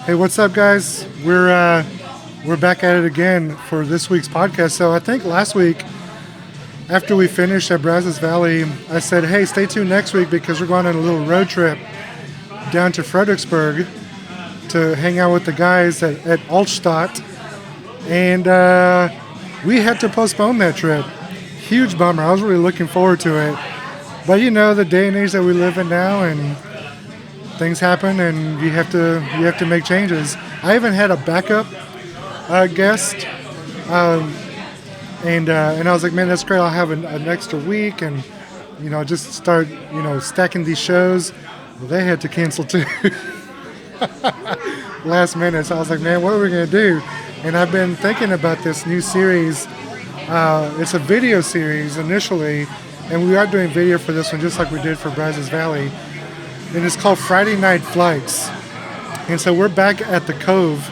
Hey, what's up, guys? We're back at it again for this week's podcast. So I think last week, after we finished at Brazos Valley, I said, hey, stay tuned next week because we're going on a little road trip down to Fredericksburg to hang out with the guys at Altstadt. And we had to postpone that trip. Huge bummer. I was really looking forward to it. But you know, the day and age that we live in now, and things happen, and you have to make changes. I even had a backup guest, and I was like, man, that's great. I'll have an extra week, and just start stacking these shows. Well, they had to cancel too last minute. So I was like, man, what are we gonna do? And I've been thinking about this new series. It's a video series initially, and we are doing video for this one, just like we did for Brazos Valley. And it's called Friday Night Flights. And so we're back at the Cove,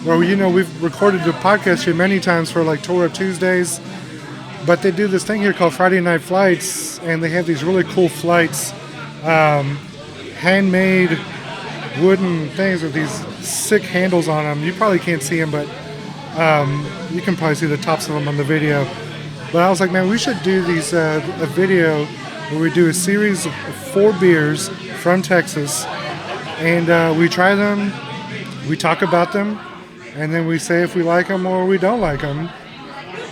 where we've recorded the podcast here many times for like Tour of Tuesdays. But they do this thing here called Friday Night Flights, and they have these really cool flights, handmade wooden things with these sick handles on them. You probably can't see them, but you can probably see the tops of them on the video. But I was like, man, we should do these a video where we do a series of 4 beers from Texas, and we try them, we talk about them, and then we say if we like them or we don't like them.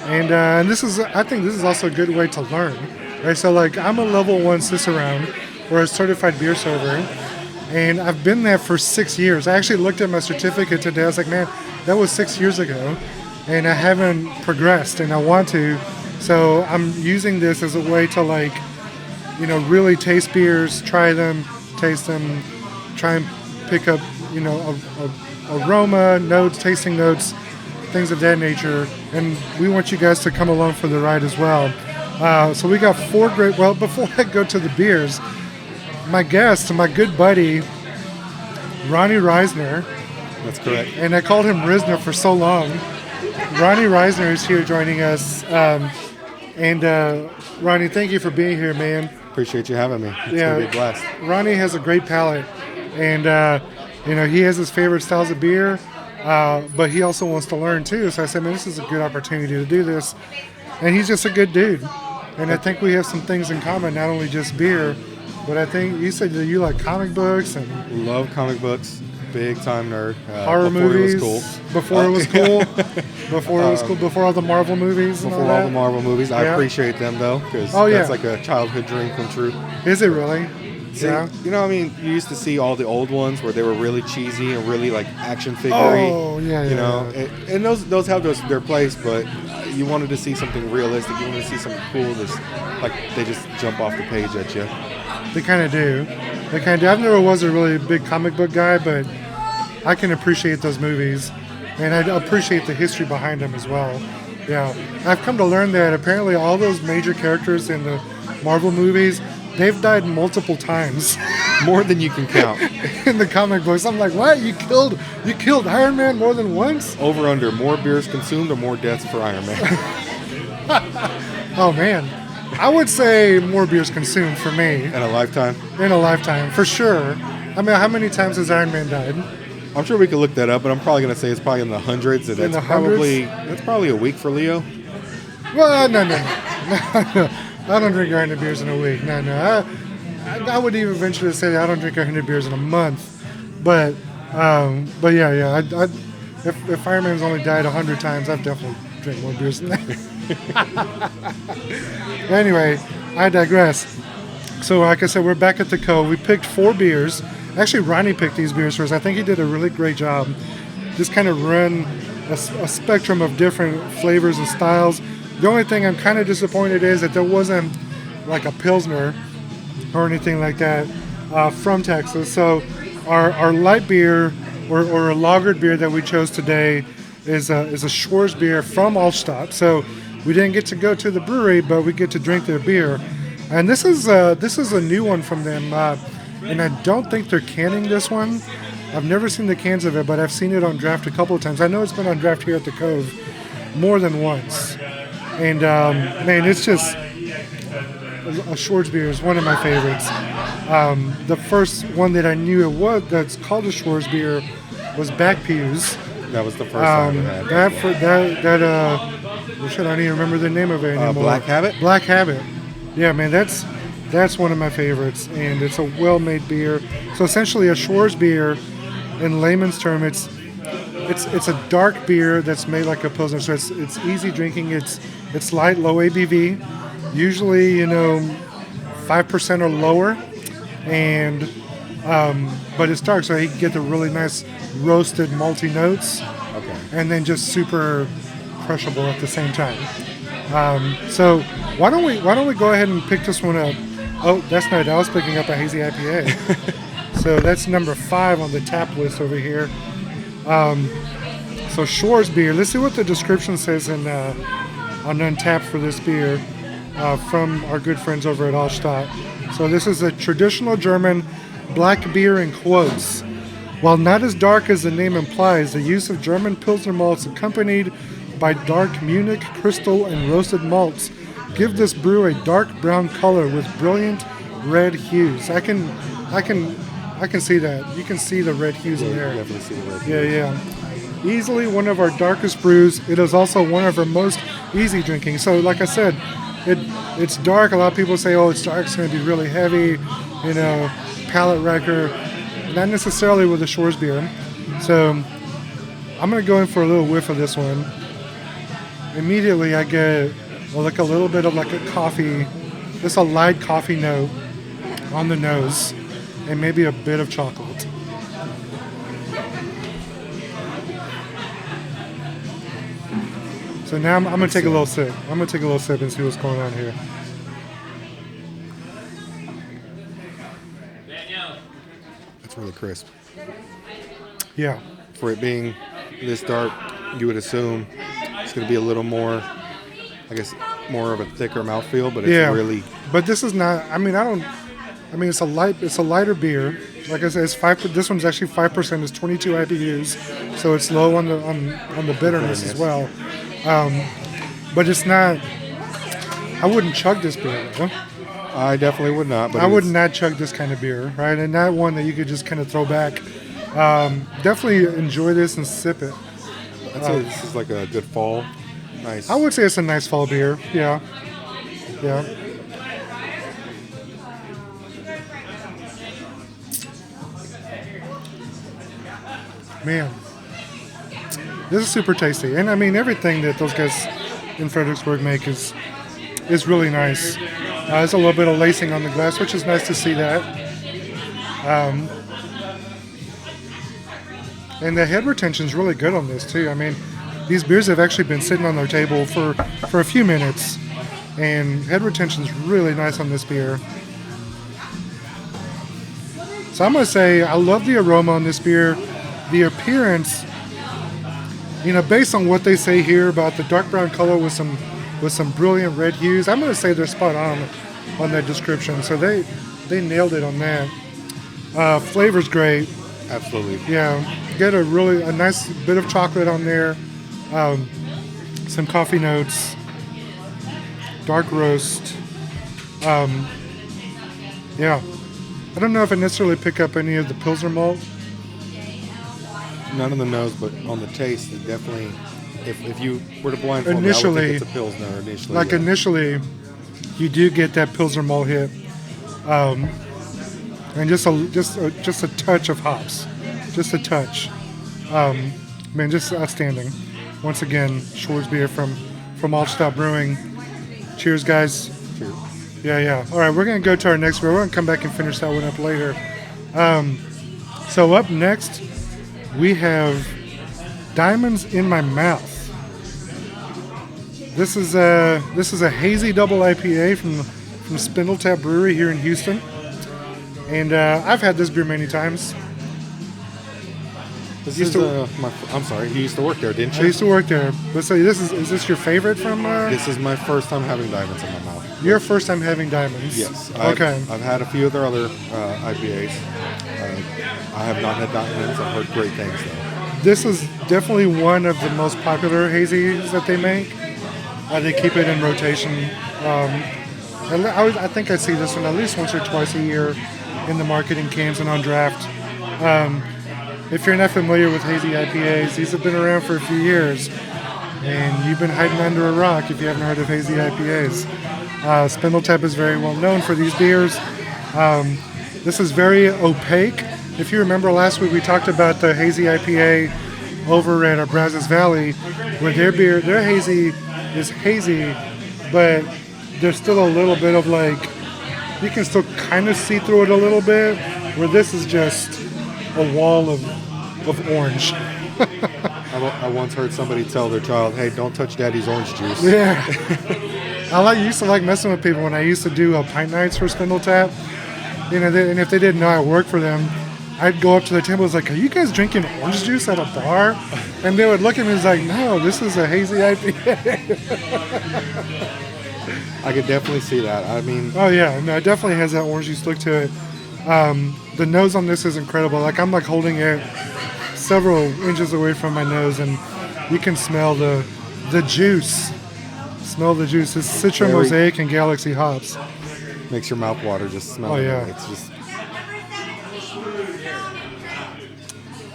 And I think this is also a good way to learn, right? So like, I'm a level 1 sit-around or a certified beer server, and I've been there for 6 years. I actually looked at my certificate today. I was like, man, that was 6 years ago, and I haven't progressed, and I want to. So I'm using this as a way to really taste beers, try them, taste them, try and pick up, aroma notes, tasting notes, things of that nature. And we want you guys to come along for the ride as well. So we got 4 great. Well, before I go to the beers, my guest, my good buddy, Ronnie Risner. That's correct. And I called him Risner for so long. Ronnie Risner is here joining us. Ronnie, thank you for being here, man. Appreciate you having me. It's going to be a blast. Ronnie has a great palate, and he has his favorite styles of beer, but he also wants to learn too. So I said, man, this is a good opportunity to do this. And he's just a good dude. And I think we have some things in common, not only just beer, but I think you said that you like comic books and love comic books. Big time nerd. Horror movies. Before it was cool. Before it was cool. Before all the Marvel movies. Before all the Marvel movies. I appreciate them though, because that's like a childhood dream come true. Is it really? See, you used to see all the old ones where they were really cheesy and really like action figure-y. Oh, yeah. And those have their place, but you wanted to see something realistic. You wanted to see something cool. They just jump off the page at you. They kind of do. I never was a really big comic book guy, but I can appreciate those movies, and I appreciate the history behind them as well. Yeah, I've come to learn that apparently all those major characters in the Marvel movies, they've died multiple times. More than you can count. In the comic books. I'm like, what? You killed Iron Man more than once? Over under, more beers consumed or more deaths for Iron Man? Oh, man. I would say more beers consumed for me. In a lifetime? In a lifetime, for sure. I mean, how many times has Iron Man died? I'm sure we could look that up, but I'm probably going to say it's probably in the hundreds. And that's probably a week for Leo. Well, no. I don't drink 100 beers in a week. No. I would even venture to say that I don't drink 100 beers in a month. But yeah. If Iron Man's only died 100 times, I've definitely drank more beers than that. Anyway, I digress. So like I said, we're back at the Cove. We picked 4 beers. Actually, Ronnie picked these beers for us. I think he did a really great job. Just kind of run a spectrum of different flavors and styles. The only thing I'm kind of disappointed is that there wasn't like a Pilsner or anything like that from Texas. So our light beer or a lagered beer that we chose today is a Schwarzbier from Altstadt. So we didn't get to go to the brewery, but we get to drink their beer. And this is a new one from them. And I don't think they're canning this one. I've never seen the cans of it, but I've seen it on draft a couple of times. I know it's been on draft here at the Cove more than once. And man, it's just a Schwarzbier is one of my favorites. The first one that I knew that's called a Schwarzbier was Back Pews. That was the first time I had I don't even remember the name of it anymore. Black Habit? Black Habit. Yeah, man, that's one of my favorites, and it's a well-made beer. So essentially a Schwarzbier, in layman's term, it's a dark beer that's made like a Pilsner. So it's easy drinking. It's light, low ABV, usually 5% or lower, and but it's dark, so you can get the really nice roasted malty notes, Okay. and then just super crushable at the same time. So why don't we go ahead and pick this one up? Oh, that's not. I was picking up a Hazy IPA. So that's number 5 on the tap list over here. So Schwarzbier. Let's see what the description says on Untappd for this beer from our good friends over at Altstadt. So this is a traditional German black beer in quotes. While not as dark as the name implies, the use of German Pilsner malts accompanied by dark Munich, crystal, and roasted malts give this brew a dark brown color with brilliant red hues. I can see that. You can see the red hues in there. Definitely see the red hues. Yeah. Easily one of our darkest brews. It is also one of our most easy drinking. So like I said, it's dark. A lot of people say, oh, it's dark, it's going to be really heavy, palate wrecker. Not necessarily with a Schwarzbier. So I'm going to go in for a little whiff of this one. Immediately I get like a little bit of like a coffee, just a light coffee note on the nose, and maybe a bit of chocolate. So now I'm going to take a little sip. I'm going to take a little sip and see what's going on here. It's really crisp. Yeah. For it being this dark, you would assume it's going to be a little more, I guess, more of a thicker mouthfeel, but it's really... But this is not, it's a lighter beer. Like I said, it's 5. This one's actually 5%. It's 22 IBUs, so it's low on the bitterness as well. But it's not. I wouldn't chug this beer, though. I definitely would not. But I would not chug this kind of beer, right? And not one that you could just kind of throw back. Definitely enjoy this and sip it. I'd say this is like a good fall. Nice. I would say it's a nice fall beer. Yeah. Man, this is super tasty, and everything that those guys in Fredericksburg make is really nice. There's a little bit of lacing on the glass, which is nice to see that. And the head retention is really good on this too. These beers have actually been sitting on their table for a few minutes, and head retention is really nice on this beer. So I'm gonna say I love the aroma on this beer. The appearance, based on what they say here about the dark brown color with some brilliant red hues, I'm going to say they're spot on that description. So they nailed it on that. Flavor's great. Absolutely. Yeah, get a nice bit of chocolate on there, some coffee notes, dark roast. Yeah, I don't know if I necessarily pick up any of the Pilsner malt. None on the nose, but on the taste, it definitely. If you were to blindfold me, I would think it's a Pilsner initially. Initially, you do get that Pilsner malt hit, and just a touch of hops, just a touch. Just outstanding. Once again, Schwarzbier from Altstadt Brewing. Cheers, guys. Cheers. Yeah. All right, we're gonna go to our next beer. We're gonna come back and finish that one up later. So up next, we have Diamonds in My Mouth. This is a hazy double IPA from Spindletap Brewery here in Houston, and I've had this beer many times. I'm sorry, you used to work there, didn't you? I used to work there. But so is this your favorite from? This is my first time having diamonds in my mouth. Your first time having diamonds? Yes. Okay. I've had a few of their other IPAs. I have not had diamonds. I've heard great things though. This is definitely one of the most popular hazies that they make. They keep it in rotation. I think I see this one at least once or twice a year. in the market in cans and on draft. If you're not familiar with Hazy IPAs, these have been around for a few years, and you've been hiding under a rock if you haven't heard of Hazy IPAs. Spindletap is very well known for these beers. This is very opaque. If you remember last week, we talked about the Hazy IPA over at Brazos Valley, where their hazy is hazy, but there's still a little bit of like, you can still kind of see through it a little bit, where this is just a wall of orange. I once heard somebody tell their child, "Hey, don't touch Daddy's orange juice." Yeah. I used to like messing with people when I used to do pint nights for Spindletap. And if they didn't know I worked for them, I'd go up to the table and was like, "Are you guys drinking orange juice at a bar?" And they would look at me and was like, "No, this is a Hazy IPA." I could definitely see that. I mean... Oh, yeah. No, it definitely has that orange juice look to it. The nose on this is incredible. Like, I'm like holding it several inches away from my nose, and you can smell the juice. Smell the juice. It's Citra Mosaic and Galaxy hops. Makes your mouth water just smell. Oh, yeah. It's just...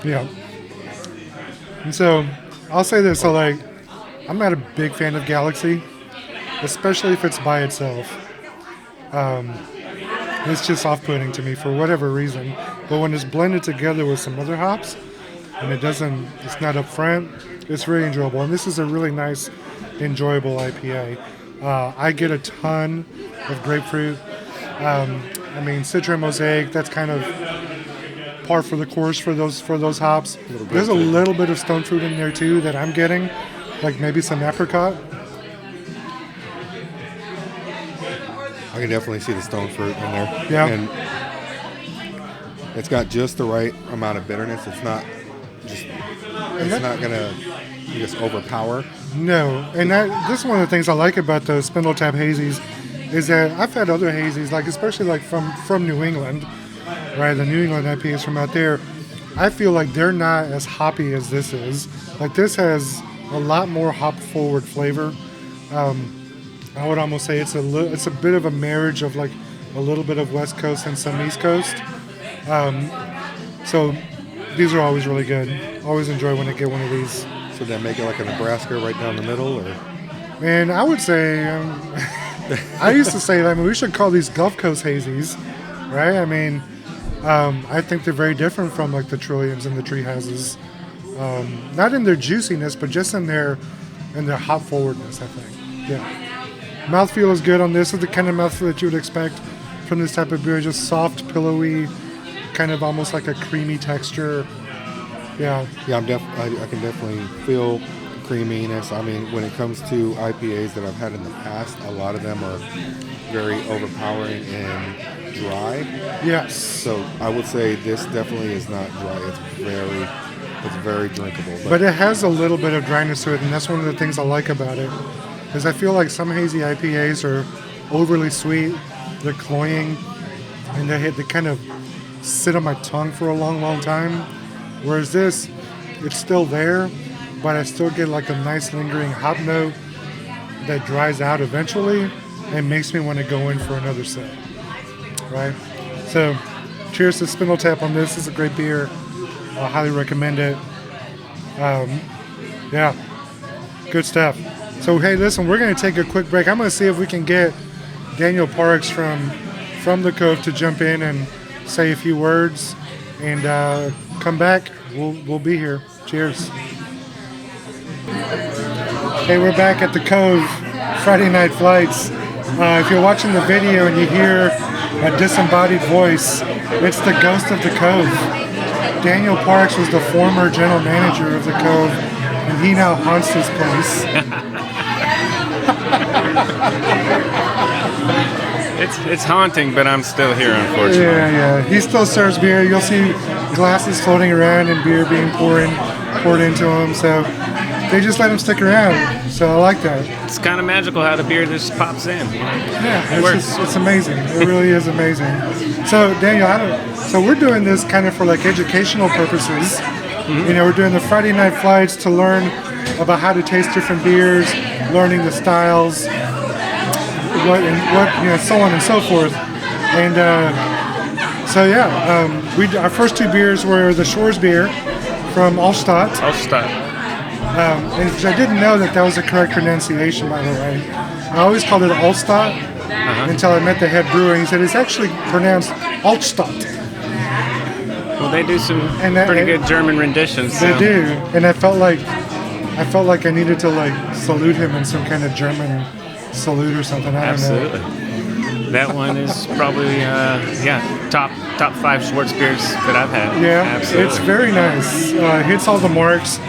Yeah. And so, I'll say this. So, like, I'm not a big fan of Galaxy, especially if it's by itself. It's just off-putting to me for whatever reason. But when it's blended together with some other hops, and it's not up front, it's very enjoyable. And this is a really nice, enjoyable IPA. I get a ton of grapefruit. Citra Mosaic, that's kind of par for the course for those hops. There's a little bit of stone fruit in there too that I'm getting, like maybe some apricot. I can definitely see the stone fruit in there. Yeah. And it's got just the right amount of bitterness. It's not gonna just overpower. No, and this is one of the things I like about the Spindletap hazies is that I've had other hazies, like especially like from New England, right? The New England IPAs from out there. I feel like they're not as hoppy as this is. Like this has a lot more hop forward flavor. I would almost say it's a bit of a marriage of like a little bit of West Coast and some East Coast. So these are always really good. Always enjoy when I get one of these. So they make it like a Nebraska right down the middle, or? And I would say, I used to say, we should call these Gulf Coast hazies, right? I think they're very different from like the Trilliums and the Tree Houses. Not in their juiciness, but just in their hop forwardness, I think. Yeah. Mouthfeel is good on this. Is the kind of mouthfeel that you would expect from this type of beer. Just soft, pillowy, kind of almost like a creamy texture. Yeah. Yeah, I can definitely feel creaminess. When it comes to IPAs that I've had in the past, a lot of them are very overpowering and dry. Yes. So I would say this definitely is not dry. It's very drinkable. But it has a little bit of dryness to it, and that's one of the things I like about it. Because I feel like some hazy IPAs are overly sweet, they're cloying, and they kind of sit on my tongue for a long, long time. Whereas this, it's still there, but I still get like a nice lingering hop note that dries out eventually and makes me want to go in for another sip. Right? So, cheers to Spindletap on this. It's a great beer. I highly recommend it. Yeah, good stuff. So, hey, listen, we're going to take a quick break. I'm going to see if we can get Daniel Parks from the Cove to jump in and say a few words and come back. We'll be here. Cheers. Hey, we're back at the Cove, Friday Night Flights. If you're watching the video and you hear a disembodied voice, it's the ghost of the Cove. Daniel Parks was the former general manager of the Cove, and he now haunts this place. It's haunting, but I'm still here, unfortunately. Yeah. He still serves beer. You'll see glasses floating around and beer being poured into him. So they just let him stick around. So I like that. It's kind of magical how the beer just pops in. Yeah, it's amazing. It really is amazing. So Daniel, so we're doing this kind of for like educational purposes. Mm-hmm. We're doing the Friday Night Flights to learn about how to taste different beers, learning the styles, what so on and so forth. And So yeah, our first two beers were the Schwarzbier from Altstadt. Altstadt. And I didn't know that was the correct pronunciation, by the way. I always called it Altstadt until I met the head brewer, and he said it's actually pronounced Altstadt. Well, they do some And pretty good German renditions. They so. do, and I felt like I needed to like salute him in some kind of German salute or something. I don't know. Absolutely. That one is probably top 5 Schwarzbiers that I've had. Yeah, absolutely. it's very nice. Hits all the marks.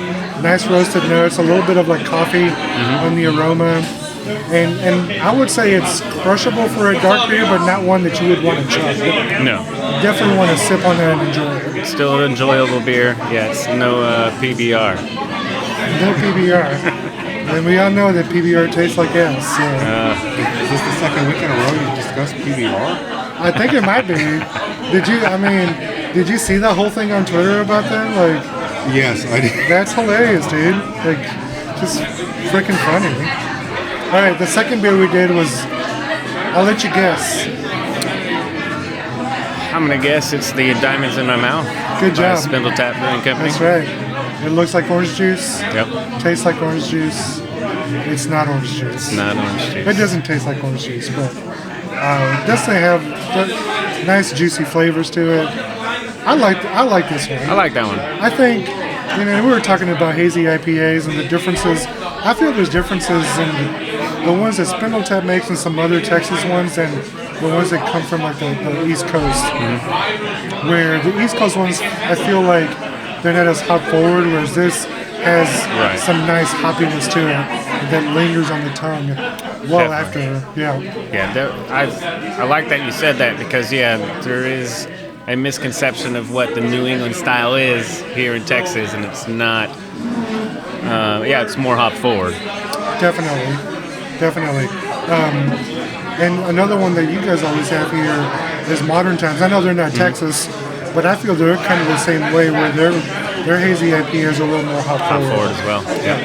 Nice roasted notes. A little bit of like coffee on the aroma, and I would say it's crushable for a dark beer, but not one that you would want to chug. No. Definitely want to sip on that and enjoy it. Still an enjoyable beer. Yes, no PBR. No PBR. And we all know that PBR tastes like ass. So. Is this the second week in a row you discussed PBR? I think it might be. Did you see that whole thing on Twitter about that? Like, Yes, I did. that's hilarious, dude. Like, just freaking funny. All right, the second beer we did was, I'll let you guess. I'm going to guess it's the Diamonds in My Mouth. Good by job. Untappd Brewing Company. That's right. It looks like orange juice. Yep. Tastes like orange juice. It's not orange juice. Not orange juice. It doesn't taste like orange juice, but it does have nice juicy flavors to it. I like this one. I like that one. I think, we were talking about hazy IPAs and the differences. I feel there's differences in the ones that Spindletap makes and some other Texas ones and the ones that come from like the East Coast. Mm-hmm. Where the East Coast ones, I feel like they're not as hop forward, whereas this has some nice hoppiness to it that lingers on the tongue well after. Yeah. Yeah, I like that you said that because, there is a misconception of what the New England style is here in Texas, and it's not. It's more hop forward. Definitely. And another one that you guys always have here is Modern Times. I know they're not Texas, but I feel they're kind of the same way where their hazy IPA is a little more hop forward as well. Yeah.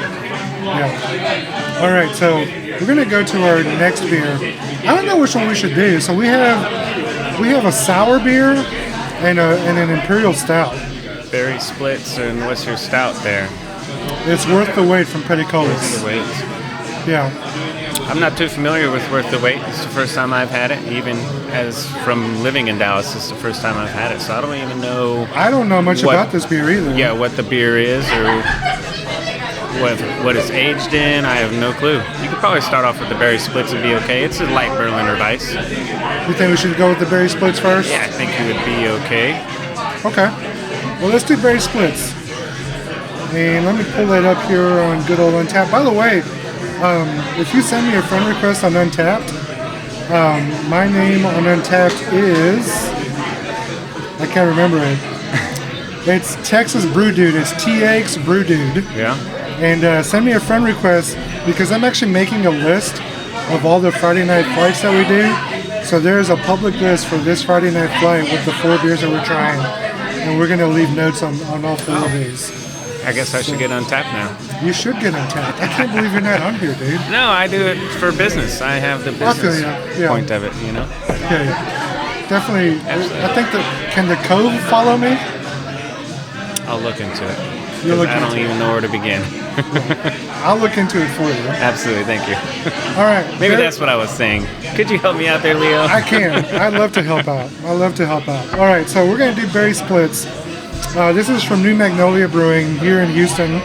All right, so we're gonna go to our next beer. I don't know which one we should do. So we have a sour beer and an Imperial Stout. Berry splits, and what's your stout there? It's Worth the Wait from Peticolas. Worth the Wait. Yeah. I'm not too familiar with Worth the Wait. It's the first time I've had it. Even as from living in Dallas, it's the first time I've had it. So I don't even know. I don't know much about this beer either. Yeah, what the beer is or what it's aged in. I have no clue. You could probably start off with the berry splits and be okay. It's a light Berliner Weiss. You think we should go with the berry splits first? Yeah, I think you would be okay. Okay. Well, let's do berry splits. And let me pull that up here on good old Untappd. By the way, if you send me a friend request on Untappd, my name on Untappd is, I can't remember it. It's Txbrewdude. It's Txbrewdude. Yeah. And send me a friend request because I'm actually making a list of all the Friday night flights that we do. So there's a public list for this Friday night flight with the 4 beers that we're trying. And we're going to leave notes on all 4 of these. I guess I should get Untappd now. You should get Untappd. I can't believe you're not on here, dude. No, I do it for business. I have the business point of it, Yeah. Definitely. Absolutely. I think can the Cove follow me? I'll look into it. I don't even know where to begin. I'll look into it for you. Absolutely, thank you. All right. Maybe that's what I was saying. Could you help me out there, Leo? I can. I'd love to help out. All right, so we're going to do berry splits. This is from New Magnolia Brewing here in Houston.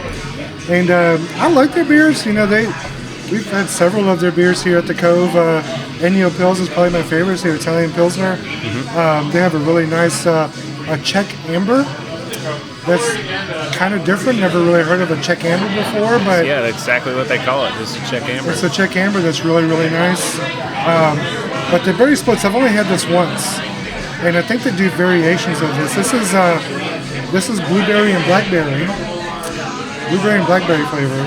And I like their beers. We've had several of their beers here at the Cove. Ennio Pils is probably my favorite. It's the Italian Pilsner. Mm-hmm. They have a really nice a Czech Amber. That's kind of different. Never really heard of a Czech Amber before, but yeah, that's exactly what they call it. It's a Czech Amber. It's a Czech Amber that's really, really nice. But the berry splits, I've only had this once, and I think they do variations of this. This is blueberry and blackberry flavor.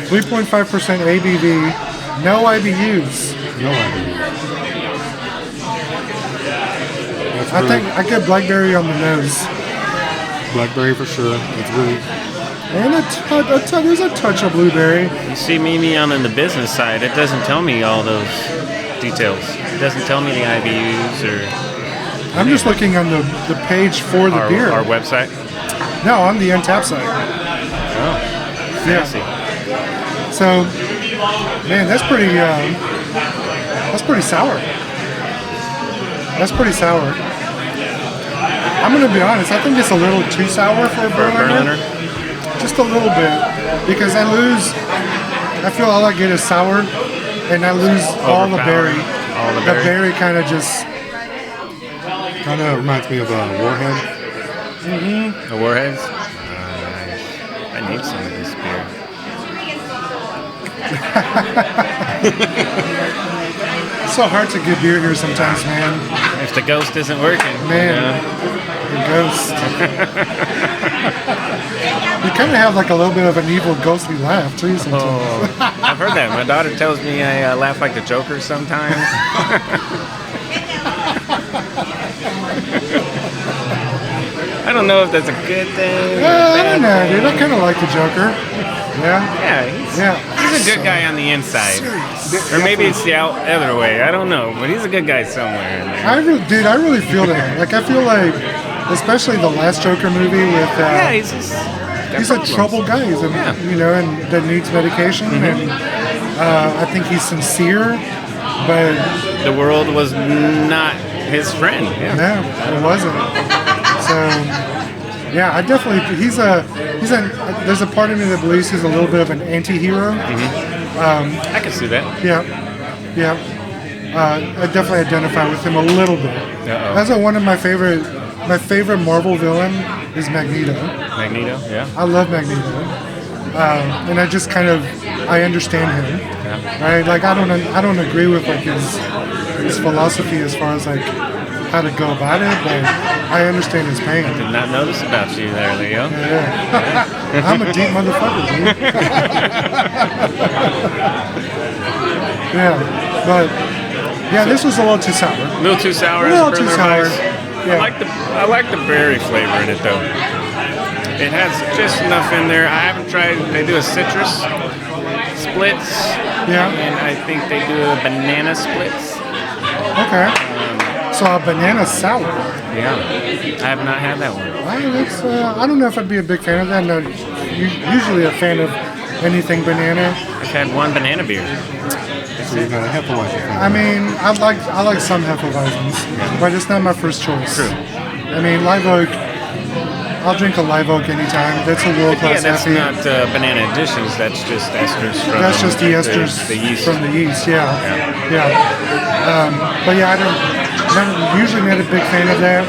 3.5% ABV, no IBUs. No idea. I think I get blackberry on the nose. Blackberry for sure. It's really. And there's a touch of blueberry. You see me on the business side, it doesn't tell me all those details. It doesn't tell me the IBUs or I'm just looking on the page for the beer. Our website? No, on the Untappd site. Oh, fancy. Yeah. So, man, that's pretty sour. That's pretty sour. I'm going to be honest, I think it's a little too sour for a Berliner. Just a little bit. Because I feel all I get is sour, and I lose all the berry. All the berry kind of just... Kind of reminds me of a Warhead. Mm-hmm. The Warheads? Nice. I need some of this beer. It's so hard to get beer here sometimes, man. If the ghost isn't working. Man, the ghost. You kind of have like a little bit of an evil ghostly laugh, too, sometimes. Oh, I've heard that. My daughter tells me I laugh like the Joker sometimes. I don't know if that's a good thing. I don't know, dude. I kind of like the Joker. Yeah? Yeah, he's a good guy on the inside. Or maybe it's the other way. I don't know. But he's a good guy somewhere. I really feel that. Like, I feel like, especially the last Joker movie with... he's a troubled guy. He's and that needs medication. Mm-hmm. And I think he's sincere, but... The world was not his friend. Yeah. No, it wasn't. So, yeah, I definitely. There's a part of me that believes he's a little bit of an anti-hero. Mm-hmm. I can see that. Yeah. I definitely identify with him a little bit. Uh-oh. That's one of my favorite Marvel villain is Magneto. Magneto, yeah. I love Magneto, and I just I understand him. Yeah. Right? Like I don't agree with like his philosophy as far as like how to go about it, but I understand his pain. I did not notice about you there, Leo. Yeah. I'm a deep motherfucker, dude. Yeah, but this was a little too sour. A little too sour. A little too sour. Yeah. I like the berry flavor in it though. It has just enough in there. I haven't tried. They do a citrus splits. Yeah. And I think they do a banana splits. Okay. So a banana sour. Yeah. I have not had that one. I don't know if I'd be a big fan of that. No, usually a fan of anything banana. I've had one banana beer. So you're not a Hefeweizen fan. I mean, I like some Hefeweizens, but it's not my first choice. True. I mean, Live Oak. I'll drink a Live Oak anytime. That's a world-class. Yeah, that's not banana additions. That's just esters from. That's just the esters the yeast. from the yeast. Yeah. But yeah, usually not a big fan of that.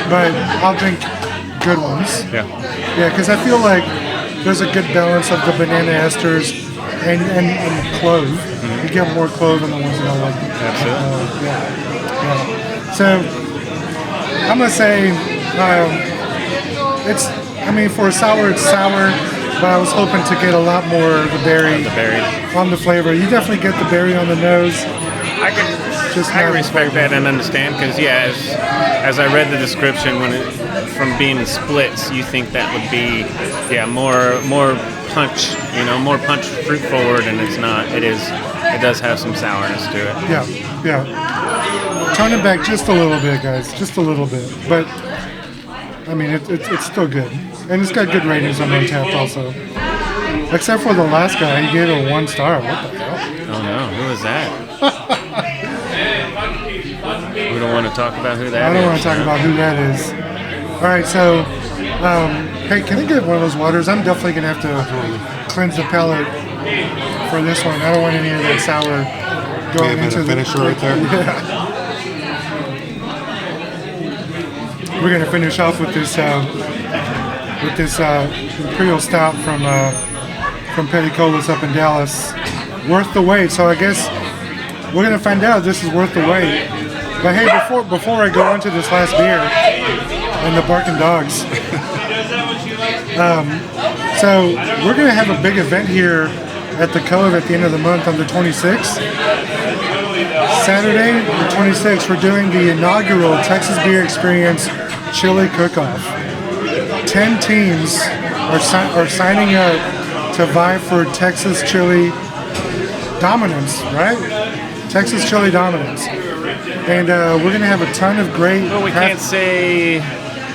But I'll drink good ones. Yeah. Yeah, because I feel like there's a good balance of the banana esters and clove. Mm-hmm. You get more clove in the ones that I like. Absolutely. Yeah. So I'm gonna say. For a sour, it's sour, but I was hoping to get a lot more of the berry on the flavor. You definitely get the berry on the nose. I can respect that and understand because as I read the description from being splits, you think that would be more punch, more punch fruit forward, and it's not. It does have some sourness to it. Yeah. Tone it back just a little bit, guys, just a little bit, but. I mean, it's still good. And it's got good ratings on Untappd also. Except for the last guy, he gave it a 1 star. What the hell? Oh no, who was that? We don't want to talk about who that is. I don't want to talk about who that is. Alright, so, hey, can I get one of those waters? I'm definitely going to have to cleanse the palate for this one. I don't want any of that sour going into the finisher right there. Yeah. We're going to finish off with this Imperial Stout from Peticolas up in Dallas. Worth the wait. So I guess we're going to find out if this is worth the wait. But hey, before I go on to this last beer and the barking dogs, so we're going to have a big event here at the Cove at the end of the month on the 26th. Saturday, the 26th, we're doing the inaugural Texas Beer Experience Chili Cook-Off. 10 teams are signing up to vie for Texas chili dominance, right? Texas chili dominance. And we're going to have a ton of great... Well, we can't say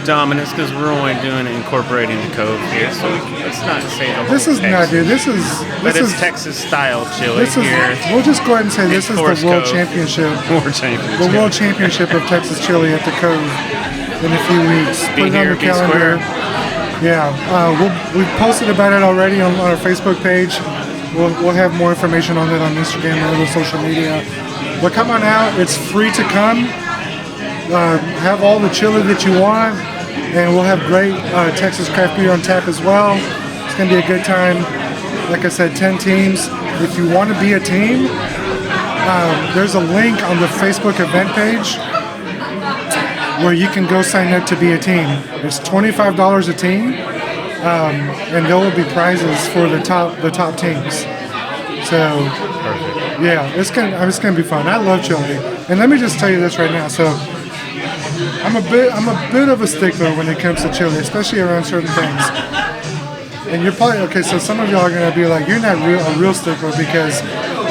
dominance because we're only doing incorporating the Cove here, so let's not say the whole This is not, dude. This is... But it's Texas-style chili here. We'll just go ahead and say this is the World Championship. The World Championship of Texas Chili at the Cove in a few weeks. Be Put it on here, the be calendar. square. Yeah, we've posted about it already on our Facebook page. We'll have more information on it on Instagram and other social media. But come on out. It's free to come. Have all the chili that you want. And we'll have great Texas craft beer on tap as well. It's going to be a good time. Like I said, 10 teams. If you want to be a team, there's a link on the Facebook event page where you can go sign up to be a team. It's $25 a team, and there will be prizes for the top teams. So, yeah, it's gonna be fun. I love chili, and let me just tell you this right now. So, I'm a bit of a stickler when it comes to chili, especially around certain things. And you're probably okay. So some of y'all are gonna be like, "You're not a real stickler," because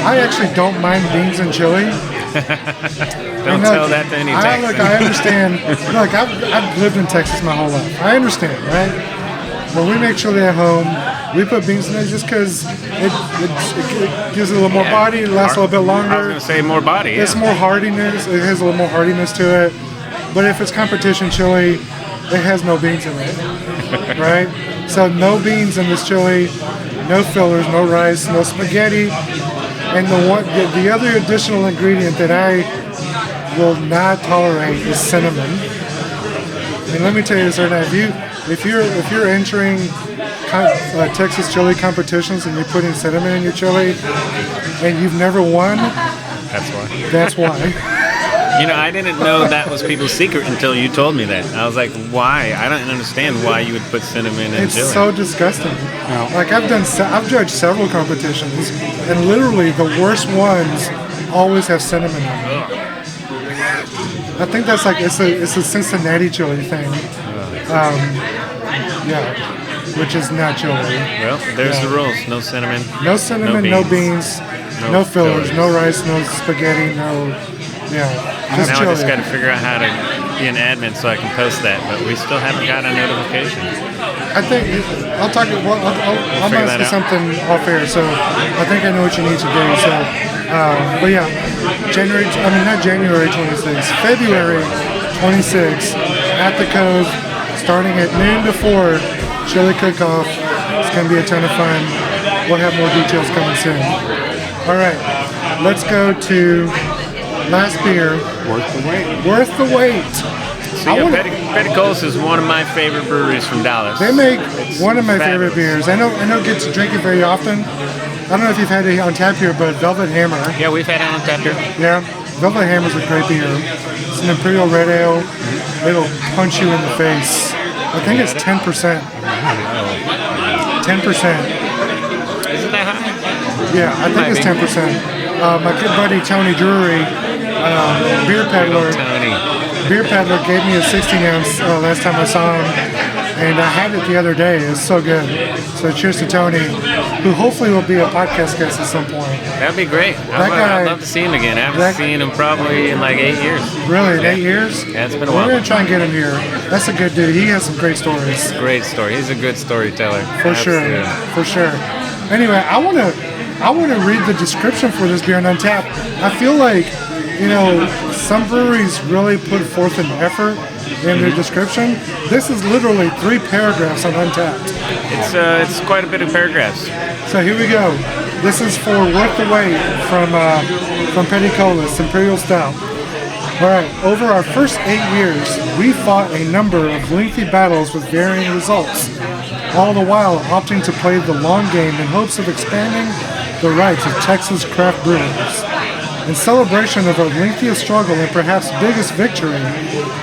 I actually don't mind beans and chili. Don't tell that to any Texans. Look, I understand. Look, I've lived in Texas my whole life. I understand, right? When we make chili at home, we put beans in it just because it gives it a little more body. It lasts a little bit longer. I was going to say more body. Yeah. It's more hardiness. It has a little more hardiness to it. But if it's competition chili, it has no beans in it, right? So no beans in this chili, no fillers, no rice, no spaghetti. And the other additional ingredient that I will not tolerate is cinnamon. And let me tell you this right now: if you're entering Texas chili competitions and you're putting cinnamon in your chili, and you've never won, that's why. That's why. You know, I didn't know that was people's secret until you told me that. I was like, why? I don't understand why you would put cinnamon in chili. It's so disgusting. Like I've judged several competitions, and literally the worst ones always have cinnamon in them. I think that's like it's a Cincinnati chili thing. Yeah, which is not chili. Well, there's the rules. No cinnamon. No cinnamon. No beans. No fillers. No rice. No spaghetti. No. Yeah. Just now chili. I just got to figure out how to be an admin so I can post that, but we still haven't got a notification. I think I'll talk. Well, I'll ask you something off air. So I think I know what you need to do. So, but yeah, not January 26th, February 26th at the Cove, starting at noon to 4. Chili cook-off. It's gonna be a ton of fun. We'll have more details coming soon. All right, let's go to last beer. Worth the wait. Worth the wait. So Peticolas is one of my favorite breweries from Dallas. They make one of my favorite beers. I don't get to drink it very often. I don't know if you've had it on tap here, but Velvet Hammer. Yeah, we've had it on tap here. Yeah, Velvet Hammer's a great beer. It's an Imperial Red Ale. It'll punch you in the face. I think it's 10%. 10%. Isn't that high? Yeah, I think it's 10%. My good buddy Tony Drury, beer peddler. Beer Peddler gave me a 16-ounce last time I saw him, and I had it the other day. It's so good. So cheers to Tony, who hopefully will be a podcast guest at some point. That'd be great. I'd love to see him again. I haven't seen him probably in like 8 years. Really? In 8 years? Yeah, it's been a while. We're going to try and get him here. That's a good dude. He has some great stories. Great story. He's a good storyteller. For sure. Anyway, I want to read the description for this beer on Untappd. I feel like, some breweries really put forth an effort in their description. This is literally 3 paragraphs on Untappd. It's quite a bit of paragraphs. So here we go. This is for Worth the Wait from Peticolas, Imperial Stout. All right. Over our first 8 years, we fought a number of lengthy battles with varying results, all the while opting to play the long game in hopes of expanding the rights of Texas craft brewers. In celebration of our lengthiest struggle and perhaps biggest victory,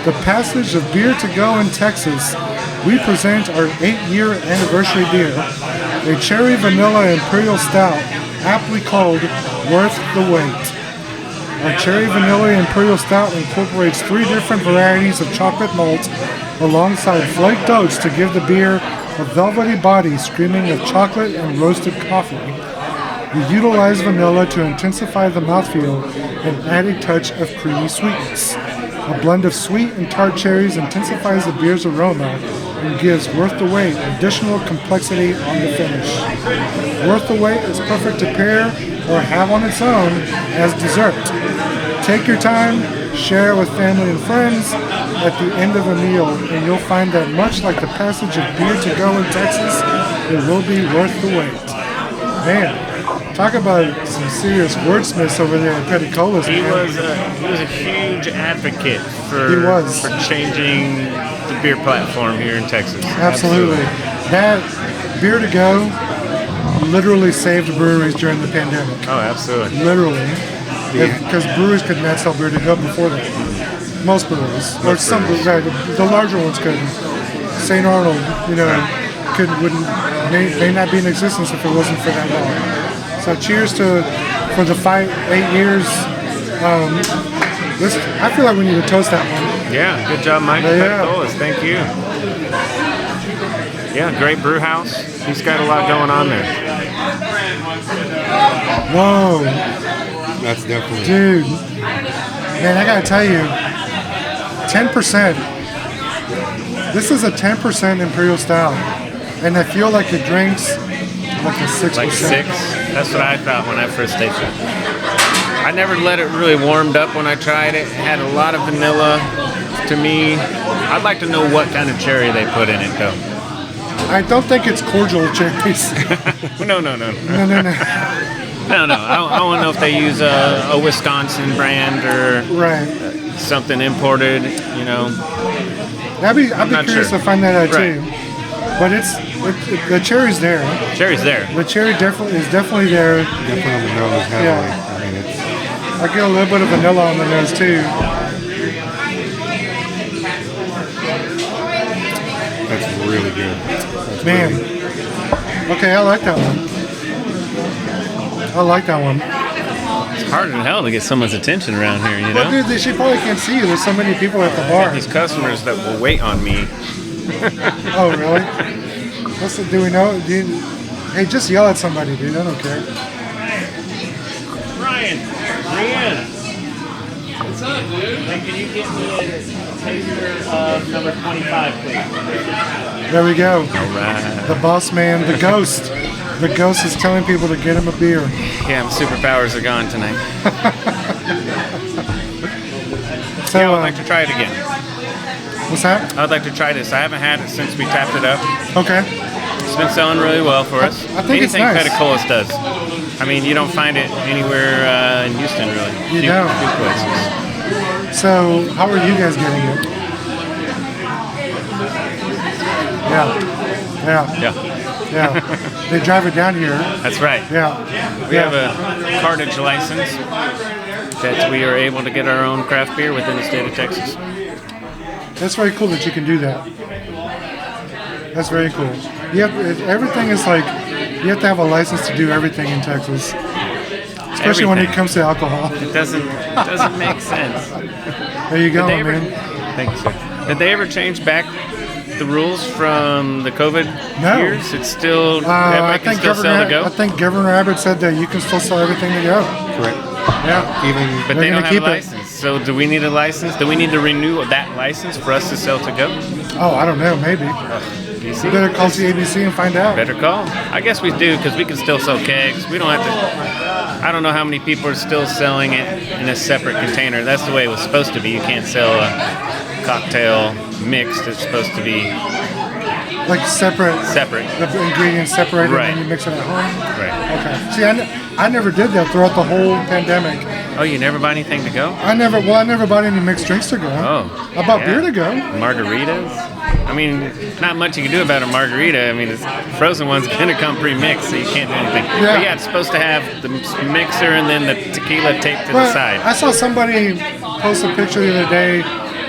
the passage of Beer to Go in Texas, we present our 8-year anniversary beer, a cherry vanilla Imperial Stout, aptly called Worth the Wait. Our cherry vanilla Imperial Stout incorporates 3 different varieties of chocolate malt alongside flaked oats to give the beer a velvety body screaming of chocolate and roasted coffee. We utilize vanilla to intensify the mouthfeel and add a touch of creamy sweetness. A blend of sweet and tart cherries intensifies the beer's aroma and gives Worth the Wait additional complexity on the finish. Worth the Wait is perfect to pair or have on its own as dessert. Take your time, share it with family and friends at the end of a meal, and you'll find that much like the passage of beer to go in Texas, it will be worth the wait. Man, talk about some serious wordsmiths over there at Peticolas. He was a huge advocate for changing the beer platform here in Texas. Absolutely. That beer to go literally saved breweries during the pandemic. Oh, absolutely. Literally. Because breweries could not sell beer to go before that. Most breweries. Or some breweries. The larger ones couldn't. St. Arnold, may not be in existence if it wasn't for that long. So cheers for the 8 years. I feel like we need to toast that one. Yeah, good job, Mike. Peticolas, thank you. Yeah, great brew house. He's got a lot going on there. Whoa. That's definitely... Dude. Man, I gotta tell you, 10%. This is a 10% Imperial Stout. And I feel like it drinks like a 6%. Like 6? That's what I thought when I first tasted it. I never let it really warmed up when I tried it. It had a lot of vanilla to me. I'd like to know what kind of cherry they put in it, though. I don't think it's cordial cherries. No. No. I don't know. I want to know if they use a Wisconsin brand or something imported, I'd be curious to find that out too. But the cherry's there. Cherry's there. The cherry is definitely there. Definitely on the nose heavily. Yeah. I mean, it's... I get a little bit of vanilla on the nose too. That's really good. Man. Okay, I like that one. It's hard as hell to get someone's attention around here, Well, dude, she probably can't see you. There's so many people at the bar. These customers that will wait on me. Oh, really? Do we know? Hey, just yell at somebody, dude. I don't care. Ryan. What's up, dude? Hey, can you get me a taster of number 25, please? There we go. All right. The boss man, the ghost. The ghost is telling people to get him a beer. Yeah, my superpowers are gone tonight. So, I would like to try it again. What's that? I would like to try this. I haven't had it since we tapped it up. Okay. It's been selling really well for us. I think it's nice. Anything Peticolas does. I mean, you don't find it anywhere in Houston, really. You don't. Few places. So, how are you guys getting it? Yeah. They drive it down here. That's right. Yeah. We have a cartage license that we are able to get our own craft beer within the state of Texas. That's very cool that you can do that. That's very cool. Everything is like, you have to have a license to do everything in Texas. Especially when it comes to alcohol. It doesn't make sense. There you go, man. Thank you, sir. Did they ever change back the rules from the COVID years? It's still, everybody can still sell to go? I think Governor Abbott said that you can still sell everything to go. Correct. Yeah. But they don't have a license. So do we need a license? Do we need to renew that license for us to sell to go? Oh, I don't know. Maybe. You better call CABC and find out. Better call. I guess we do, because we can still sell kegs. We don't have to. I don't know how many people are still selling it in a separate container. That's the way it was supposed to be. You can't sell a cocktail mixed. It's supposed to be like separate. The ingredients separated, and then you mix it at home. Right. Okay. See, I never did that throughout the whole pandemic. Oh, you never buy anything to go? I never bought any mixed drinks to go. Oh. I bought beer to go. Margaritas? I mean, not much you can do about a margarita. I mean, the frozen one's going to come pre-mixed, so you can't do anything. Yeah. But yeah, it's supposed to have the mixer and then the tequila taped to the side. I saw somebody post a picture the other day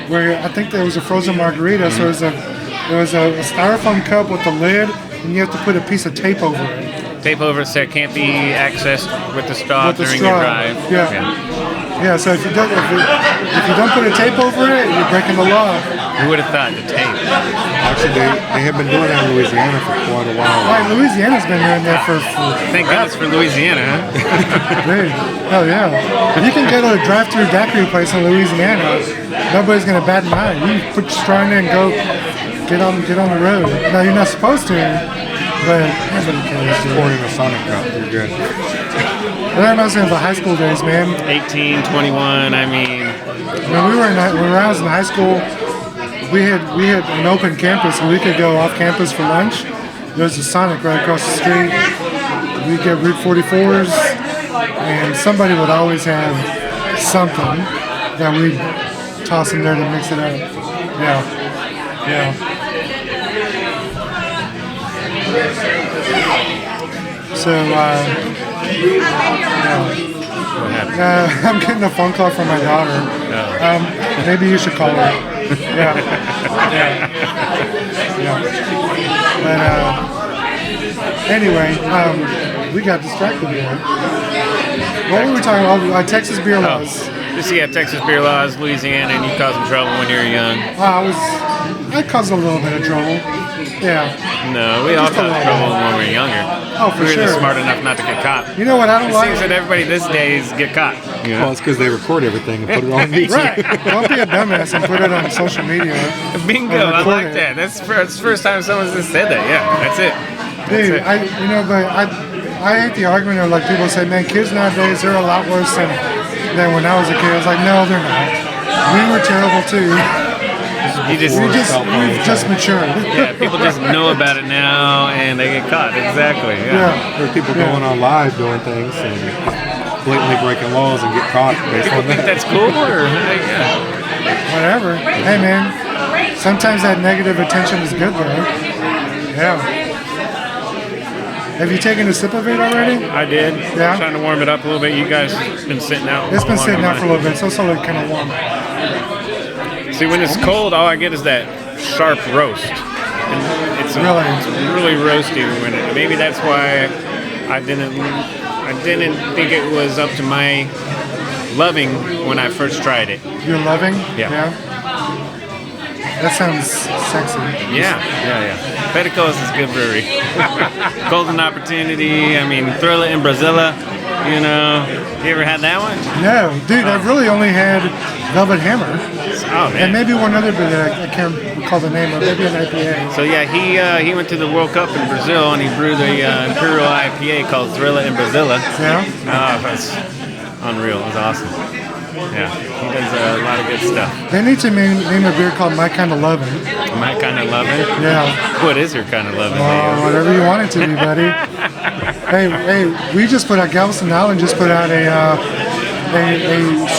where I think there was a frozen margarita, so there was a styrofoam cup with the lid, and you have to put a piece of tape over it. Tape over it so it can't be accessed with the straw during your drive. Yeah, so if you don't put a tape over it, you're breaking the law. Who would have thought the tape? Actually, they have been doing that in Louisiana for quite a while. Right, Louisiana's been doing that for Thank goodness for Louisiana, huh? dude. Hell yeah. You can go to a drive-through daiquiri place in Louisiana. Nobody's gonna bat an eye. You can put your straw in there and go get on the road. No, you're not supposed to, but nobody cares. Dude. Pouring in a Sonic cup, you're good. That reminds me of the high school days, man. 18, 21, I mean... When I was in high school, we had an open campus and we could go off campus for lunch. There was a Sonic right across the street. We'd get Route 44s, and somebody would always have something that we'd toss in there to mix it up. Yeah. So, I'm getting a phone call from my daughter. Maybe you should call her. Yeah. But anyway, we got distracted here. What were we talking about? Texas beer laws. Texas beer laws, Louisiana, and you caused some trouble when you were young. I caused a little bit of trouble. Yeah. No, we all caused trouble when we were younger. Oh, for we were sure. just smart enough not to get caught. You know what I don't like? It seems that everybody these days get caught. You know? Well, it's because they record everything and put it on YouTube. Right. Don't be a dumbass and put it on social media. Bingo, I like that. That's the first time someone's just said that. Yeah, that's it. Dude, I hate the argument of like people say, man, kids nowadays, they're a lot worse than when I was a kid. I was like, no, they're not. We were terrible too. We've just matured. Yeah, people just know about it now and they get caught. Exactly. Yeah. There's people going on live doing things and blatantly breaking laws and get caught based on Think that. that's cool or Whatever. Hey man, sometimes that negative attention is good though. Yeah. Have you taken a sip of it already? I did. Yeah? Trying to warm it up a little bit. You guys been sitting out. It's been sitting out for a little bit, so it's only kind of warm. See, when it's cold, all I get is that sharp roast. And it's really roasty. Maybe that's why I didn't think it was up to my loving when I first tried it. You're loving? Yeah. That sounds sexy. Yeah. Peticolas is a good brewery. Golden Opportunity. I mean, Thrilla in Brazilla. You know, you ever had that one? No, dude. I've really only had Velvet Hammer. Oh man. And maybe one other beer that I can't recall the name of. Maybe an IPA. So yeah, he went to the World Cup in Brazil and he brewed a Imperial IPA called Thrilla in Brazilla. Yeah. Oh, that's unreal. It was awesome. Yeah, he does a lot of good stuff. They need to name a beer called My Kind of Lovin'. My kind of loving. Yeah. What is your kind of loving? Whatever you want it to be, buddy. Hey, we just put out, Galveston Island just put out a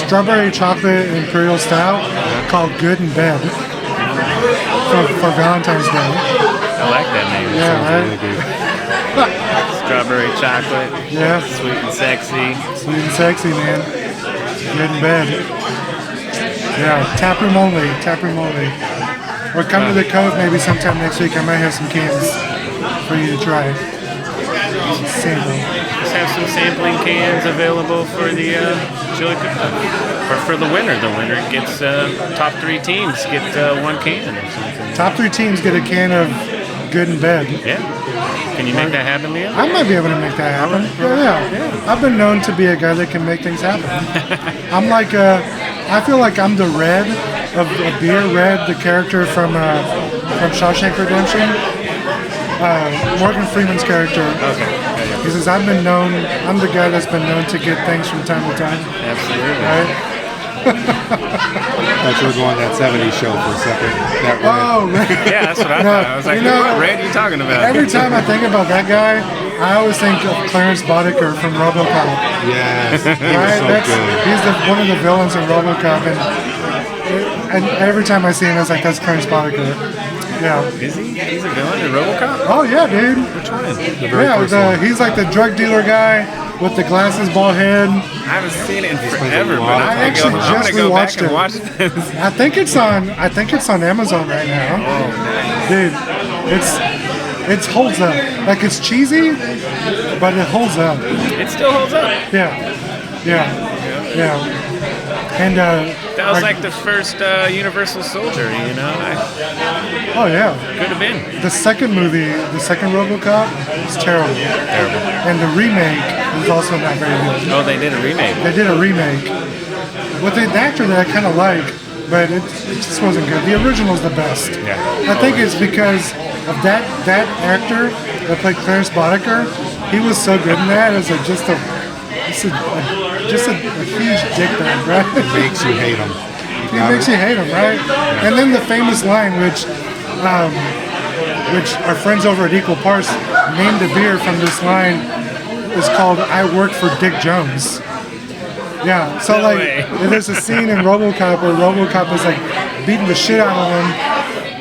strawberry chocolate Imperial Stout called Good in Bed for Valentine's Day. I like that name. Yeah, right? Strawberry chocolate. Yeah. Sweet and sexy. Sweet and sexy, man. Good in bed. Yeah, tap room only. Or come to the Cove maybe sometime next week. I might have some cans for you to try. Sample. Just have some sampling cans available for the chili cook-off. For the winner. The winner gets top 3 teams get 1 can or something. Top 3 teams get a can of Good in Bed. Yeah. Can you make that happen, Leo? I might be able to make that happen. Yeah. I've been known to be a guy that can make things happen. I'm like, I feel like I'm the Red of a beer. Red, the character from Shawshank Redemption. Morgan Freeman's character. Okay. He says, I'm the guy that's been known to get things from time to time. Absolutely. Right? Thought you were going that 70s show for a second. That Red. Oh, Red. Yeah, that's what I thought. I was like, what Red are you talking about? Every time I think about that guy, I always think of Clarence Boddicker from RoboCop. Yes, he was so good. He's one of the villains in RoboCop, and every time I see him, I was like, that's Clarence Boddicker. Yeah. Is he? He's a villain in RoboCop? Oh yeah, dude. Which one? He's like the drug dealer guy with the glasses, bald head. I haven't seen it in forever, but I actually I'm just gonna go back rewatched and it. watch this. I think it's on Amazon right now. Oh, nice. Dude, it holds up. Like it's cheesy, but it holds up. It still holds up. Yeah. And That was like the first Universal Soldier, you know? Oh yeah. Could have been. The second movie, the second RoboCop, is terrible. Terrible. And the remake is also not very good. Oh, they did a remake. They did a remake with an actor that I kind of like, but it just wasn't good. The original's the best. Yeah. I think it's because of that actor that played Clarence Boddicker. He was so good in that as just a huge dickbag, right? It makes you hate him. It makes you hate him, right? Yeah. And then the famous line, which our friends over at Equal Parts named a beer from this line, is called "I Work for Dick Jones." Yeah, so No way. there's a scene in RoboCop where RoboCop is like beating the shit out of him,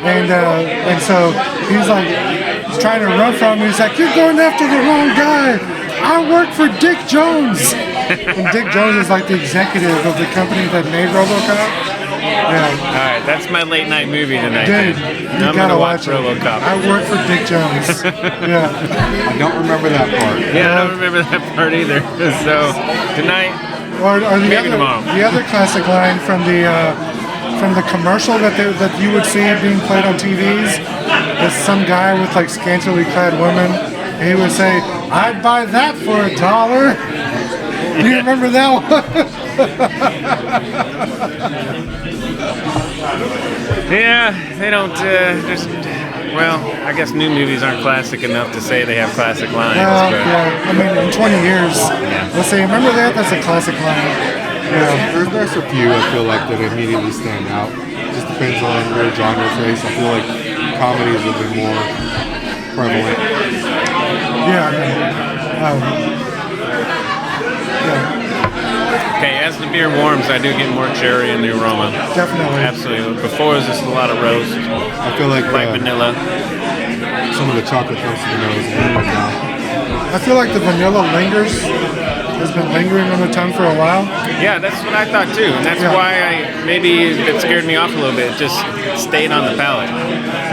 and so he's like trying to run from him. He's like, "You're going after the wrong guy. I work for Dick Jones." And Dick Jones is like the executive of the company that made RoboCop. Yeah. All right, that's my late night movie tonight. Dude, then. you I'm gotta gonna watch it. RoboCop. I work for Dick Jones. Yeah. I don't remember that part. Yeah, I don't remember that part either. So tonight, Or the maybe tomorrow. other classic line from the commercial that you would see being played on TVs is some guy with like scantily clad women, and he would say, "I'd buy that for $1." Do you remember that one? yeah, they don't just. Well, I guess new movies aren't classic enough to say they have classic lines. But Yeah, I mean, in 20 years, let's say, remember that? That's a classic line. Yeah. There's a few I feel like that immediately stand out. Just depends on your genre face. I feel like comedy is a bit more prevalent. Yeah, I mean, yeah. Okay, as the beer warms, I do get more cherry in the aroma. Definitely. Absolutely. Before it was just a lot of roast, I feel like vanilla. some of the chocolate comes to the nose a little bit now. I feel like the vanilla has been lingering on the tongue for a while. Yeah, that's what I thought too, and that's why maybe it scared me off a little bit. It just stayed on the palate.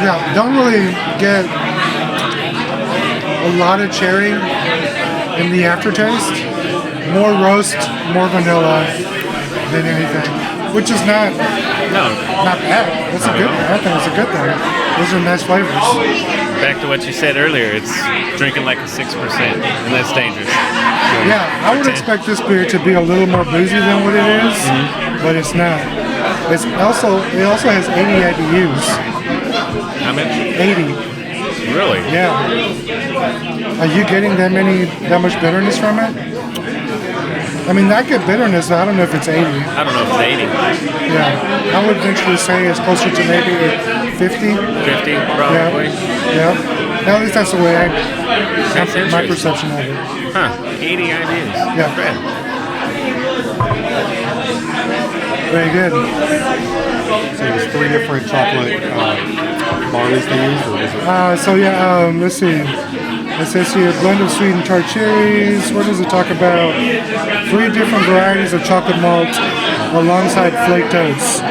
Yeah, don't really get a lot of cherry in the aftertaste. More roast, more vanilla than anything, which is not bad. That's a good. I think it's a good thing. Those are nice flavors. Back to what you said earlier, it's drinking like a 6%, and that's dangerous. Yeah, I would expect this beer to be a little more boozy than what it is, but it's not. It also has 80 IBUs. How much? 80. Really? Yeah. Are you getting that much bitterness from it? I mean, I get bitterness, but I don't know if it's 80. I don't know if it's 80. Yeah, I would eventually say it's closer to maybe 50. 50, probably. Yeah. At least that's the way That's my interesting. perception of it. Huh, 80 IBUs. Yeah. Good. Very good. So there's 3 different chocolate barleys they use, or is it? Let's see. It says here, blend of sweet and tart cherries. What does it talk about? 3 different varieties of chocolate malt alongside flaked oats.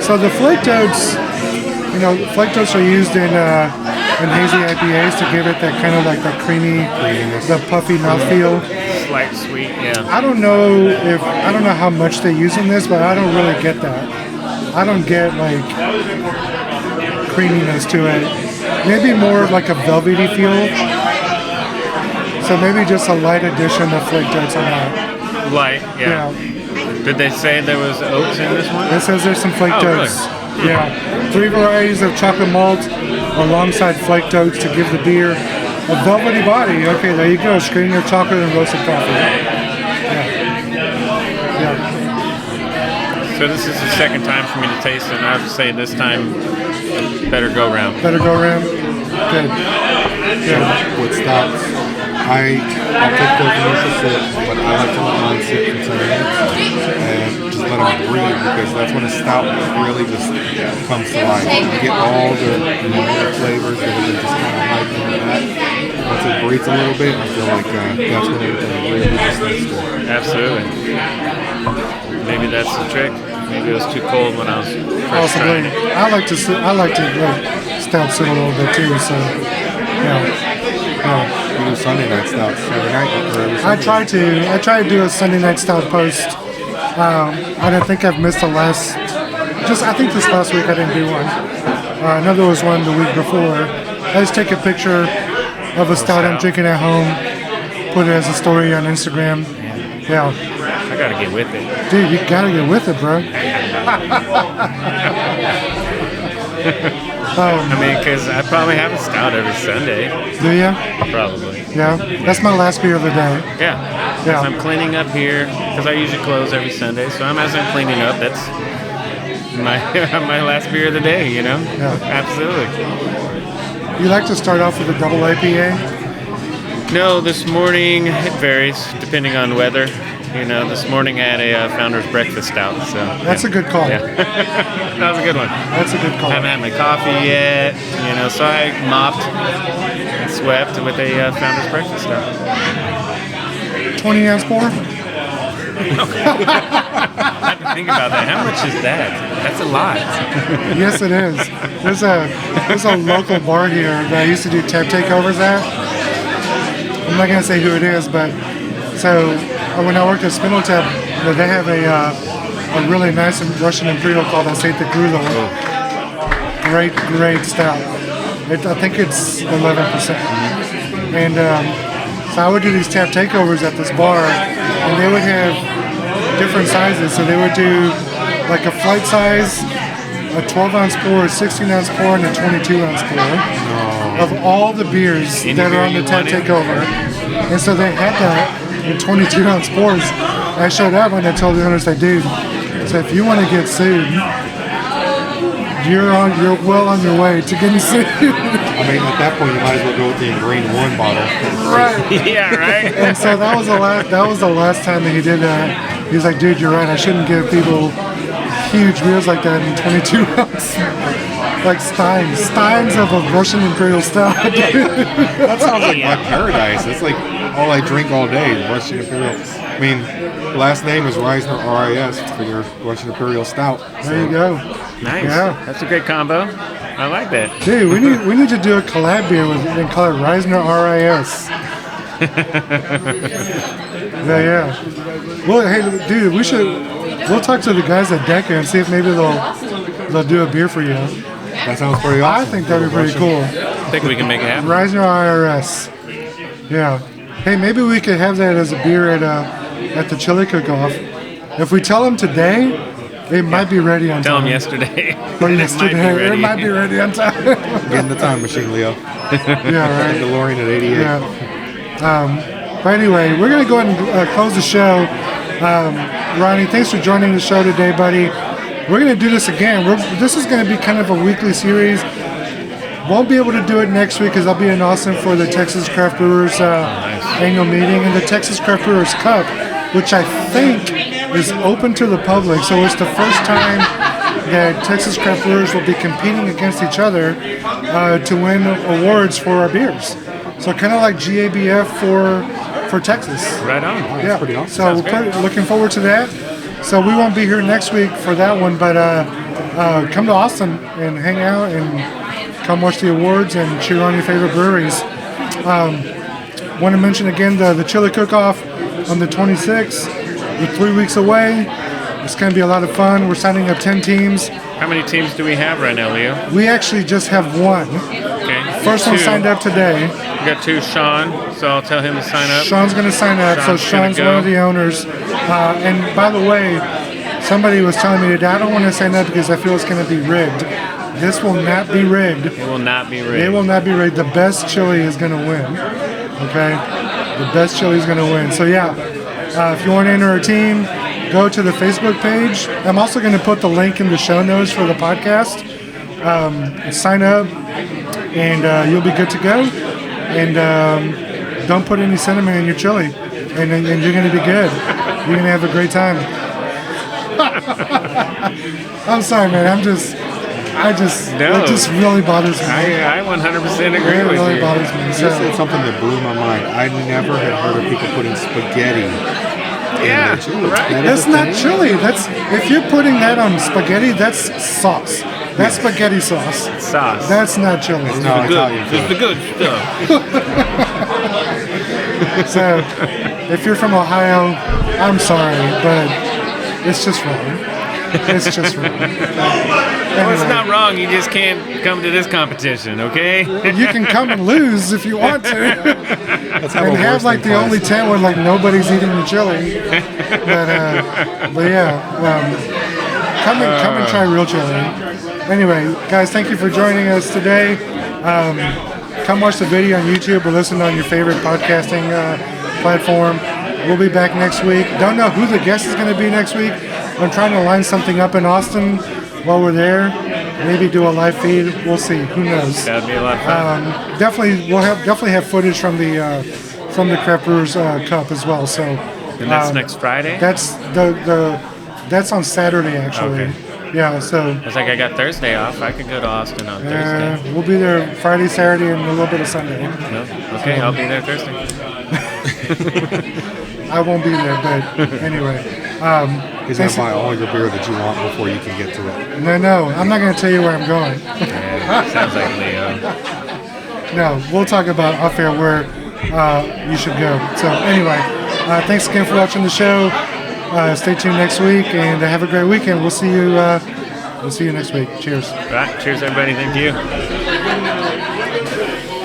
So the flaked oats, flaked oats are used in hazy IPAs to give it that kind of like that creaminess, the puffy mouthfeel. Slight sweet, yeah. I don't know how much they use in this, but I don't really get that. I don't get like creaminess to it. Maybe more like a velvety feel. So maybe just a light addition of flaked oats on that. Light, yeah. Did they say there was oats in this one? It says there's some flaked really? oats. Yeah. 3 varieties of chocolate malt alongside flaked oats to give the beer a velvety body. Okay, there you go. Screening of chocolate and roasted coffee. Yeah. So this is the second time for me to taste it, and I have to say this time, better go round. Better go around. Good. Good. With stouts, I'll take those initial sips, but I like to let mine sit for 10 minutes and just let them breathe, because that's when a stout really just comes to life. You get all the flavors that have been just kind of hyped into that. Once it breathes a little bit, I feel like that's when everything really just needs to. Absolutely. Maybe that's the trick. Maybe it was too cold when I was first Possibly. trying it. I like to let stout sit a little bit too. So, yeah. You do Sunday night stouts every night. Or every I Sunday. try to do a Sunday night stout post I don't think I've missed the last. I think this last week I didn't do one. I know there was one the week before. I just take a picture of a stout I'm drinking at home, put it as a story on Instagram. Yeah. I gotta get with it. Dude, you gotta get with it, bro. I mean, because I probably have a stout every Sunday. Do you? Probably. Yeah. That's my last beer of the day. Yeah. Yeah. I'm cleaning up here, because I usually close every Sunday. So as I'm cleaning up, that's my my last beer of the day, you know? Yeah. Absolutely. You like to start off with a double IPA? No, this morning, it varies, depending on weather. You know, this morning I had a Founder's Breakfast Stout, so... That's a good call. Yeah. That was a good one. That's a good call. I haven't had my coffee yet, you know, so I mopped and swept with a Founder's Breakfast Stout. 20-ounce pour? I have to think about that. How much is that? That's a lot. Yes, it is. There's a local bar here that I used to do tap takeovers at. I'm not going to say who it is, but... So, when I worked at Spindle Tap, they have a really nice Russian Imperial called Txbrewdude. Great stout. I think it's 11%. And so I would do these tap takeovers at this bar, and they would have different sizes. So they would do like a flight size, a 12-ounce pour, a 16-ounce pour, and a 22-ounce pour of all the beers that are on the tap takeover. And so they had that in 22-ounce pours. I showed up and I told the owners, dude, so if you want to get sued, you're well on your way to getting sued. I mean, at that point, you might as well go with the Ingrained 1 bottle. Right. Yeah, right? And so that was the last time that he did that. He was like, dude, you're right. I shouldn't give people huge beers like that in 22-ounce. Like steins of a Russian Imperial Stout. That sounds like my paradise. It's like all I drink all day, Russian Imperial. I mean, last name is Risner, R-I-S, for your Russian Imperial Stout. There you go. Nice. Yeah. That's a great combo. I like that. Dude, we need to do a collab beer and call it Risner R-I-S. Yeah. Well, hey, dude, we'll talk to the guys at Deca and see if maybe they'll do a beer for you. That sounds pretty awesome. I think that'd be pretty cool. I think we can make it happen. Risner IRS. Yeah. Hey, maybe we could have that as a beer at the chili cook-off. If we tell them today, it might be ready on time. Tell them yesterday. Or yesterday. It might be ready on time. Get in the time machine, Leo. Yeah, right. DeLorean at 88. Yeah. But anyway, we're going to go ahead and close the show. Ronnie, thanks for joining the show today, buddy. We're going to do this again. This is going to be kind of a weekly series. Won't be able to do it next week because I'll be in Austin for the Texas Craft Brewers annual meeting and the Texas Craft Brewers Cup, which I think is open to the public. So it's the first time that Texas Craft Brewers will be competing against each other to win awards for our beers. So kind of like GABF for Texas. Right on. Oh, Yeah, pretty awesome. so we're looking forward to that. So we won't be here next week for that one, but come to Austin and hang out and come watch the awards and cheer on your favorite breweries. Want to mention again the chili cook-off on the 26th. We're 3 weeks away. It's going to be a lot of fun. We're signing up 10 teams. How many teams do we have right now, Leo? We actually just have one. Okay. First one signed up today. We got 2, Sean, so I'll tell him to sign up. Sean's going to sign up, so Sean's one of the owners. And by the way, somebody was telling me today, I don't want to sign up because I feel it's going to be rigged. This will not be rigged. It will not be rigged. It will not be rigged. The best chili is going to win. Okay? The best chili is going to win. So yeah, if you want to enter our team, go to the Facebook page. I'm also going to put the link in the show notes for the podcast. Sign up, and you'll be good to go. And don't put any cinnamon in your chili, and you're going to be good. You're going to have a great time. I'm sorry, man. It just really bothers me. I 100% agree It with really you. bothers me. You said something that blew my mind. I never had heard of people putting spaghetti Yeah, in their chili. right. That is That's a not thing? chili. If you're putting that on spaghetti, that's sauce. That's spaghetti sauce. Sauce. That's not chili. It's not Italian It's the food. good stuff. So, if you're from Ohio, I'm sorry, but It's just wrong. It's just wrong. Well, it's not wrong. You just can't come to this competition, okay? You can come and lose if you want to, Let's have and a have like the roasting only class. tent where like nobody's eating the chili. But yeah, come and try real chili. Anyway, guys, thank you for joining us today. Come watch the video on YouTube or listen on your favorite podcasting platform. We'll be back next week. Don't know who the guest is going to be next week. I'm trying to line something up in Austin while we're there. Maybe do a live feed. We'll see. Who knows? That'd be a lot of fun. We'll definitely have footage from the Craft Brewers Cup as well. So And that's next Friday? that's that's on Saturday actually. Okay. Yeah. So It's like I got Thursday off. I could go to Austin on Thursday. we'll be there Friday, Saturday, and a little bit of Sunday. No? Okay, I'll be there Thursday. I won't be there, but anyway. He's going to buy all your beer that you want before you can get to it. No, I'm not going to tell you where I'm going. Yeah, sounds like Leo. No, we'll talk about off air where you should go. So anyway, thanks again for watching the show. Stay tuned next week and have a great weekend. We'll see you next week. Cheers. Right, cheers everybody. Thank you.